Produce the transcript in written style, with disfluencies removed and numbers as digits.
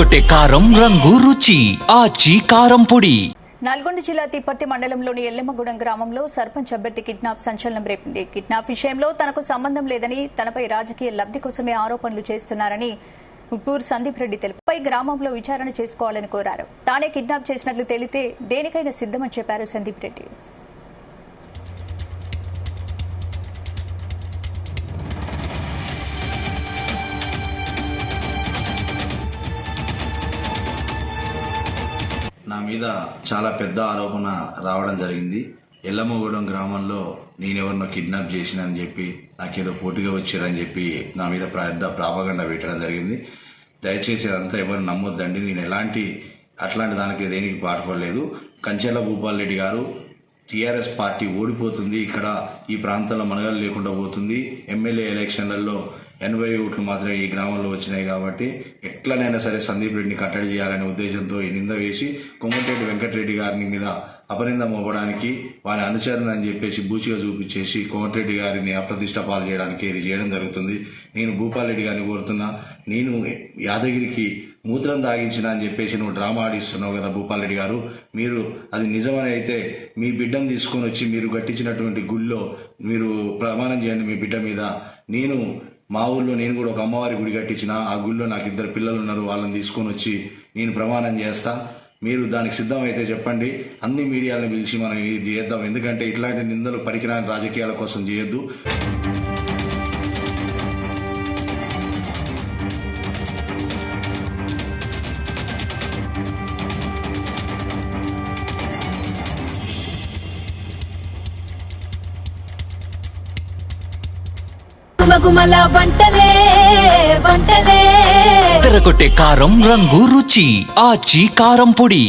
అదరగొట్టే కారం రంగు రుచి ఆచి కారం పొడి. నల్గొండ జిల్లా తిప్పర్తి మండలంలోని ఎల్లెమ్మగూడెం గ్రామంలో సర్పంచ్ అభ్యర్థి కిడ్నాప్ సంచలనం రేపింది. కిడ్నాప్ విషయంలో తనకు సంబంధం లేదని, తనపై రాజకీయ లబ్ధి కోసమే ఆరోపణలు చేస్తున్నారని ఉప్పూరు సందీప్ రెడ్డి తెలిపారు. గ్రామంలో విచారణ చేసుకోవాలని కోరారు. తానే కిడ్నాప్ చేసినట్లు తేలితే దేనికైనా సిద్ధమని చెప్పారు సందీప్ రెడ్డి. నా మీద చాలా పెద్ద ఆరోపణ రావడం జరిగింది. ఎల్లమ్మగూడెం గ్రామంలో నేనెవరినో కిడ్నాప్ చేసినని చెప్పి నాకేదో పోటీగా వచ్చారని చెప్పి నా మీద పెద్ద ప్రాపగండా పెట్టడం జరిగింది. దయచేసి అదంతా ఎవరు నమ్మొద్దండి. నేను అట్లాంటి దానికి దేనికి పాటుపడలేదు. కంచెల భూపాల్ రెడ్డి గారు టీఆర్ఎస్ పార్టీ ఓడిపోతుంది, ఇక్కడ ఈ ప్రాంతంలో మనగలు లేకుండా పోతుంది, ఎమ్మెల్యే ఎలక్షన్లలో 80 ఓట్లు మాత్రమే ఈ గ్రామంలో వచ్చినాయి కాబట్టి ఎట్లనైనా సరే సందీప్ రెడ్డిని కట్టడి చేయాలనే ఉద్దేశంతో ఈ నింద వేసి కోమటిరెడ్డి వెంకటరెడ్డి గారిని మీద అపనింద మోపడానికి వారి అనుచరణ అని చెప్పేసి బూచిగా చూపించేసి కోమటిరెడ్డి గారిని అప్రతిష్ట పాలు చేయడానికి ఇది చేయడం జరుగుతుంది. నేను భూపాల్ రెడ్డి గారిని కోరుతున్నా, నేను యాదగిరికి మూత్రం తాగించిన అని చెప్పేసి నువ్వు డ్రామా ఆడిస్తున్నావు కదా భూపాల్ రెడ్డి గారు, మీరు అది నిజమని అయితే మీ బిడ్డను తీసుకొని వచ్చి మీరు కట్టించినటువంటి గుళ్ళో మీరు ప్రమాణం చేయండి మీ బిడ్డ మీద. మా ఊళ్ళో నేను కూడా ఒక అమ్మవారి గుడి కట్టించిన, ఆ గుళ్ళో నాకు 2 పిల్లలు ఉన్నారు, వాళ్ళని తీసుకొని వచ్చి నేను ప్రమాణం చేస్తా. మీరు దానికి సిద్ధమైతే చెప్పండి. అన్ని మీడియాలను పిలిచి మనం ఇది చేద్దాం. ఎందుకంటే ఇట్లాంటి నిందలు పరికరాని రాజకీయాల కోసం చేయొద్దు. గుమగుమల వంటలే అదరగొట్టే కారం రంగు రుచి ఆచి కారం పొడి.